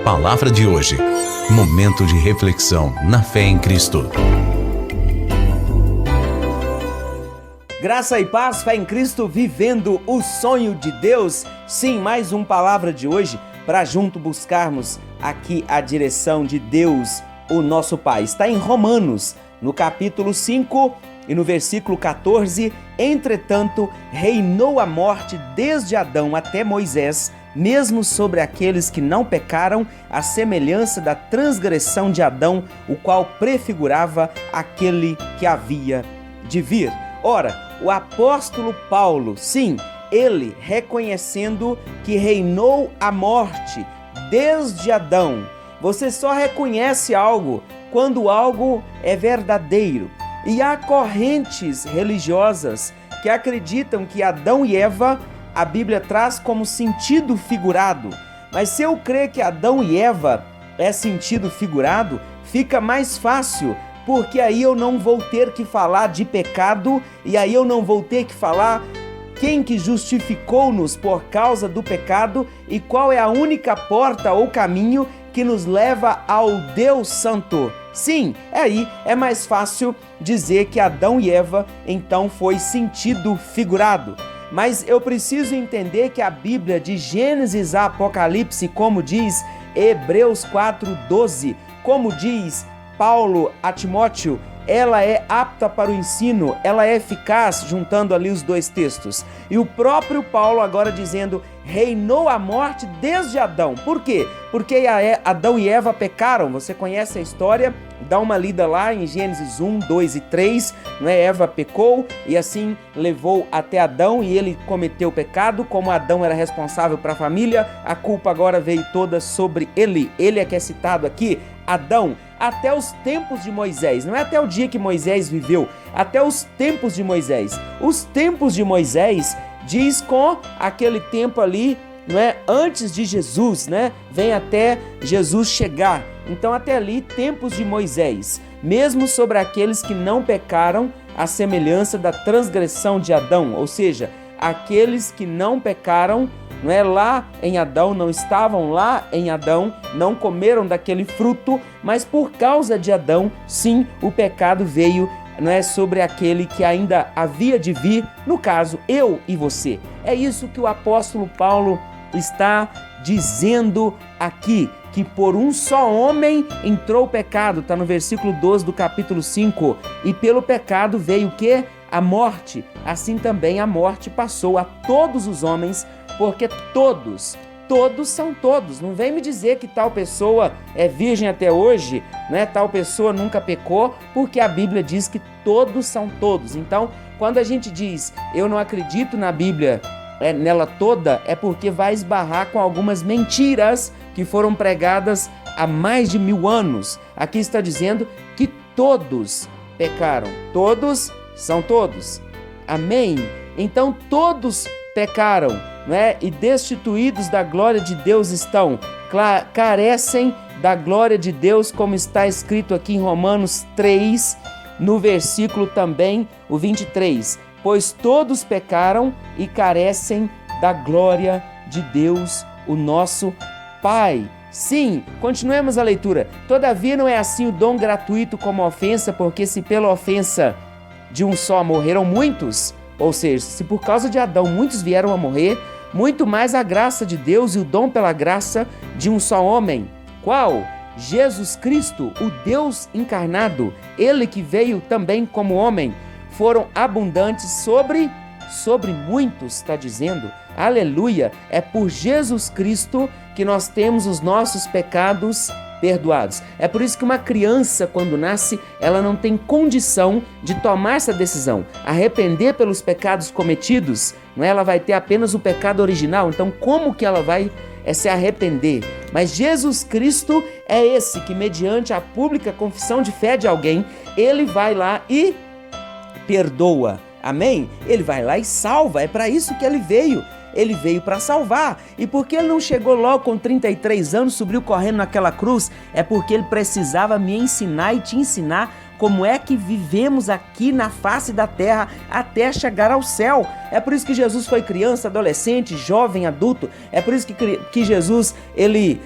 Palavra de hoje. Momento de reflexão na fé em Cristo. Graça e paz, fé em Cristo, vivendo o sonho de Deus. Sim, mais um Palavra de hoje para junto buscarmos aqui a direção de Deus, o nosso Pai. Está em Romanos, no capítulo 5 e no versículo 14. Entretanto, reinou a morte desde Adão até Moisés, mesmo sobre aqueles que não pecaram, à semelhança da transgressão de Adão, o qual prefigurava aquele que havia de vir. Ora, o apóstolo Paulo, sim, ele reconhecendo que reinou a morte desde Adão. Você só reconhece algo quando algo é verdadeiro. E há correntes religiosas que acreditam que Adão e Eva, a Bíblia traz como sentido figurado. Mas se eu crer que Adão e Eva é sentido figurado, fica mais fácil, porque aí eu não vou ter que falar de pecado, e aí eu não vou ter que falar quem que justificou-nos por causa do pecado e qual é a única porta ou caminho que nos leva ao Deus Santo. Sim, aí é mais fácil dizer que Adão e Eva então foi sentido figurado. Mas eu preciso entender que a Bíblia de Gênesis a Apocalipse, como diz Hebreus 4:12, como diz Paulo a Timóteo, ela é apta para o ensino, ela é eficaz, juntando ali os dois textos. E o próprio Paulo agora dizendo, reinou a morte desde Adão. Por quê? Porque Adão e Eva pecaram. Você conhece a história? Dá uma lida lá em Gênesis 1, 2 e 3, né? Eva pecou e assim levou até Adão e ele cometeu o pecado. Como Adão era responsável para a família, a culpa agora veio toda sobre ele. Ele é que é citado aqui, Adão, até os tempos de Moisés. Não é até o dia que Moisés viveu, até os tempos de Moisés. Os tempos de Moisés diz com aquele tempo ali, não é? Antes de Jesus, né? Vem até Jesus chegar. Então até ali, tempos de Moisés. Mesmo sobre aqueles que não pecaram, à semelhança da transgressão de Adão. Ou seja, aqueles que não pecaram, não é, lá em Adão, não estavam lá em Adão, não comeram daquele fruto, mas por causa de Adão, sim, o pecado veio, não é, sobre aquele que ainda havia de vir, no caso, eu e você. É isso que o apóstolo Paulo está dizendo aqui, que por um só homem entrou o pecado, está no versículo 12 do capítulo 5, e pelo pecado veio o quê? A morte. Assim também a morte passou a todos os homens, porque todos são todos. Não vem me dizer que tal pessoa é virgem até hoje, né? Tal pessoa nunca pecou, porque a Bíblia diz que todos são todos. Então, quando a gente diz, eu não acredito na Bíblia, nela toda, é porque vai esbarrar com algumas mentiras que foram pregadas há mais de 1000 anos. Aqui está dizendo que todos pecaram. Todos são todos. Amém? Então, todos pecaram, né? E destituídos da glória de Deus estão, carecem da glória de Deus, como está escrito aqui em Romanos 3, no versículo também, o 23. Pois todos pecaram e carecem da glória de Deus, o nosso Pai. Sim, continuemos a leitura. Todavia não é assim o dom gratuito como a ofensa, porque se pela ofensa de um só morreram muitos, ou seja, se por causa de Adão muitos vieram a morrer, muito mais a graça de Deus e o dom pela graça de um só homem. Qual? Jesus Cristo, o Deus encarnado, ele que veio também como homem, foram abundantes sobre muitos, está dizendo. Aleluia! É por Jesus Cristo que nós temos os nossos pecados perdoados. É por isso que uma criança, quando nasce, ela não tem condição de tomar essa decisão. Arrepender pelos pecados cometidos, não é? Ela vai ter apenas o pecado original. Então, como que ela vai se arrepender? Mas Jesus Cristo é esse que, mediante a pública confissão de fé de alguém, ele vai lá e perdoa. Amém? Ele vai lá e salva. É para isso que ele veio. Ele veio para salvar. E porque ele não chegou logo com 33 anos, subiu correndo naquela cruz, é porque ele precisava me ensinar e te ensinar como é que vivemos aqui na face da terra até chegar ao céu. É por isso que Jesus foi criança, adolescente, jovem, adulto. É por isso que Jesus, ele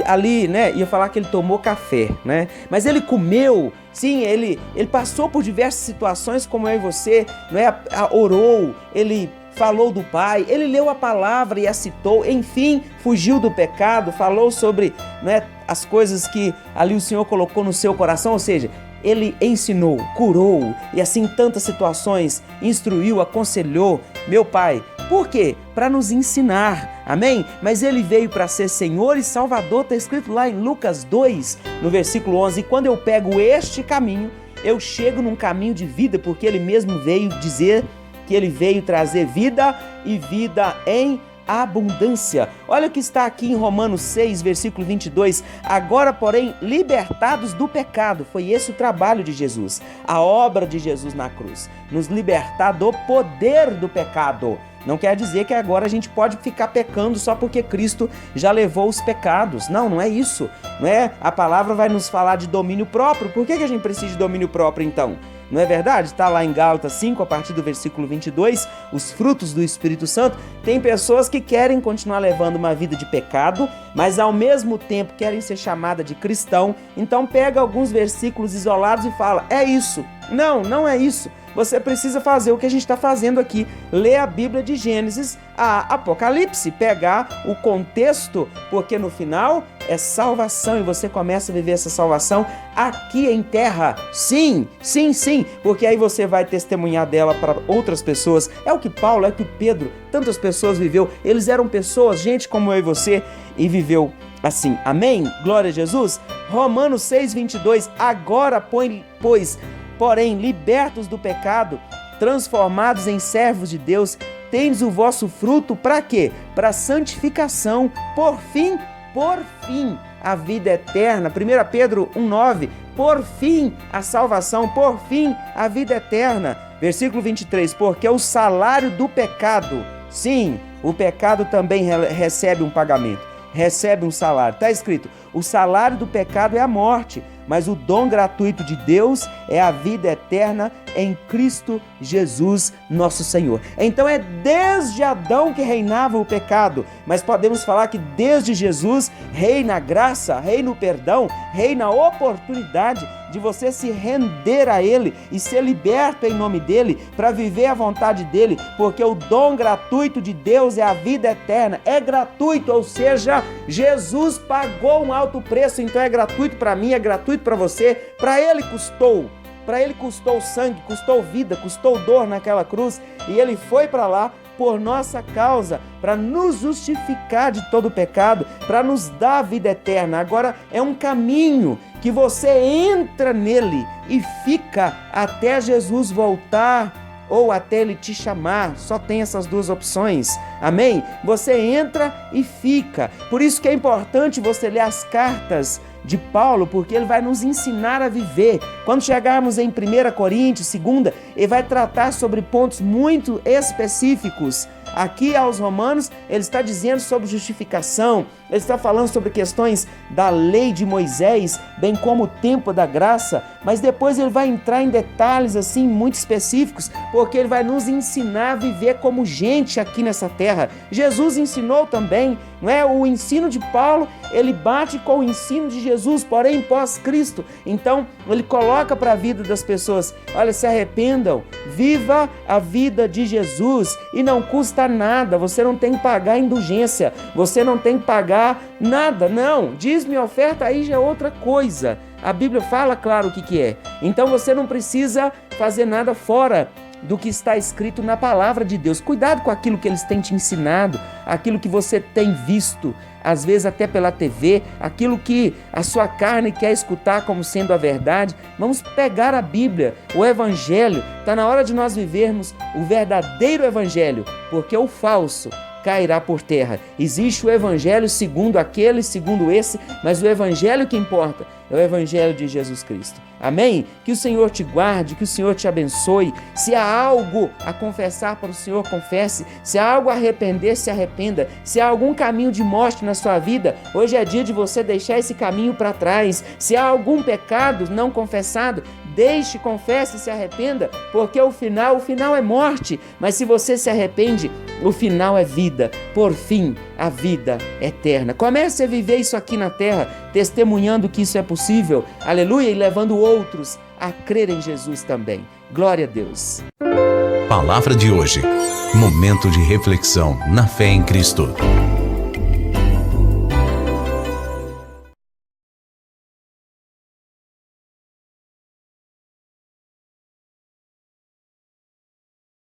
ali, né, ia falar que ele tomou café, né? Mas ele comeu, sim, ele passou por diversas situações como eu e você, não é? Orou, ele falou do Pai, ele leu a palavra e a citou, enfim, fugiu do pecado, falou sobre, né, as coisas que ali o Senhor colocou no seu coração, ou seja, ele ensinou, curou e assim tantas situações, instruiu, aconselhou, meu Pai. Por quê? Para nos ensinar, amém? Mas ele veio para ser Senhor e Salvador, está escrito lá em Lucas 2, no versículo 11, e quando eu pego este caminho, eu chego num caminho de vida, porque ele mesmo veio dizer que ele veio trazer vida e vida em abundância. Olha o que está aqui em Romanos 6, versículo 22. Agora, porém, libertados do pecado, foi esse o trabalho de Jesus, a obra de Jesus na cruz, nos libertar do poder do pecado. Não quer dizer que agora a gente pode ficar pecando só porque Cristo já levou os pecados. Não, não é isso. Não é? A palavra vai nos falar de domínio próprio. Por que a gente precisa de domínio próprio então? Não é verdade? Está lá em Gálatas 5, a partir do versículo 22, os frutos do Espírito Santo. Tem pessoas que querem continuar levando uma vida de pecado, mas ao mesmo tempo querem ser chamada de cristão. Então pega alguns versículos isolados e fala, é isso. Não, não é isso. Você precisa fazer o que a gente está fazendo aqui, ler a Bíblia de Gênesis a Apocalipse, pegar o contexto, porque no final é salvação e você começa a viver essa salvação aqui em terra. Sim, sim, sim, porque aí você vai testemunhar dela para outras pessoas. É o que Paulo, é o que Pedro, tantas pessoas viveu. Eles eram pessoas, gente como eu e você, e viveu assim. Amém? Glória a Jesus. Romanos 6, 22. Agora, pois, porém, libertos do pecado, transformados em servos de Deus, tendes o vosso fruto para quê? Para santificação, por fim, a vida eterna. 1 Pedro 1,9, por fim, a salvação, por fim, a vida eterna. Versículo 23, porque o salário do pecado, sim, o pecado também recebe um pagamento, recebe um salário. Está escrito, o salário do pecado é a morte, mas o dom gratuito de Deus é a vida eterna em Cristo Jesus, nosso Senhor. Então é desde Adão que reinava o pecado, mas podemos falar que desde Jesus reina a graça, reina o perdão, reina a oportunidade de você se render a Ele e ser liberto em nome dEle, para viver a vontade dEle, porque o dom gratuito de Deus é a vida eterna. É gratuito, ou seja, Jesus pagou um alto preço, então é gratuito para mim, é gratuito para você. Para Ele custou sangue, custou vida, custou dor naquela cruz, e Ele foi para lá por nossa causa, para nos justificar de todo pecado, para nos dar a vida eterna. Agora é um caminho que você entra nele e fica até Jesus voltar ou até Ele te chamar. Só tem essas duas opções, amém? Você entra e fica. Por isso que é importante você ler as cartas de Paulo, porque ele vai nos ensinar a viver. Quando chegarmos em 1 Coríntios, 2, ele vai tratar sobre pontos muito específicos. Aqui aos Romanos, ele está dizendo sobre justificação, ele está falando sobre questões da lei de Moisés, bem como o tempo da graça, mas depois ele vai entrar em detalhes assim muito específicos, porque ele vai nos ensinar a viver como gente aqui nessa terra. Jesus ensinou também, não é? O ensino de Paulo, ele bate com o ensino de Jesus, porém pós-Cristo. Então, ele coloca para a vida das pessoas, olha, se arrependam, viva a vida de Jesus e não custa nada, você não tem que pagar indulgência, você não tem que pagar nada, não, dízimo e oferta aí já é outra coisa, a Bíblia fala claro o que é, então você não precisa fazer nada fora do que está escrito na palavra de Deus. Cuidado com aquilo que eles têm te ensinado, aquilo que você tem visto, às vezes até pela TV, aquilo que a sua carne quer escutar como sendo a verdade. Vamos pegar a Bíblia, o Evangelho. Está na hora de nós vivermos o verdadeiro Evangelho, porque o falso cairá por terra. Existe o Evangelho segundo aquele, segundo esse, mas o Evangelho que importa é o Evangelho de Jesus Cristo. Amém? Que o Senhor te guarde, que o Senhor te abençoe. Se há algo a confessar para o Senhor, confesse. Se há algo a arrepender, se arrependa. Se há algum caminho de morte na sua vida, hoje é dia de você deixar esse caminho para trás. Se há algum pecado não confessado, deixe, confesse e se arrependa, porque o final é morte, mas se você se arrepende, o final é vida, por fim, a vida eterna. Comece a viver isso aqui na terra, testemunhando que isso é possível, aleluia, e levando outros a crer em Jesus também. Glória a Deus. Palavra de hoje. Momento de reflexão na fé em Cristo.